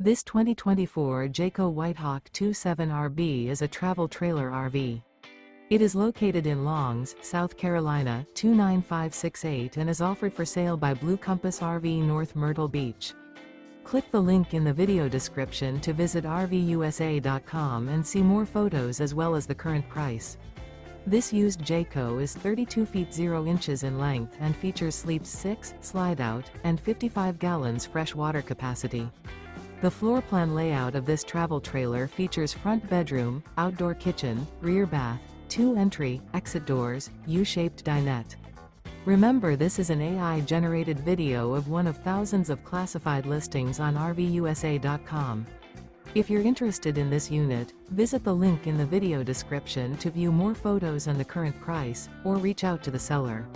This 2024 Jayco White Hawk 27RB is a travel trailer RV. It is located in Longs, South Carolina 29568 and is offered for sale by Blue Compass RV North Myrtle Beach. Click the link in the video description to visit RVUSA.com and see more photos as well as the current price. This used Jayco is 32 feet 0 inches in length and features sleeps 6, slide-out, and 55 gallons fresh water capacity. The floor plan layout of this travel trailer features front bedroom, outdoor kitchen, rear bath, 2 entry, exit doors, U-shaped dinette. Remember, this is an AI-generated video of one of thousands of classified listings on RVUSA.com. If you're interested in this unit, visit the link in the video description to view more photos and the current price, or reach out to the seller.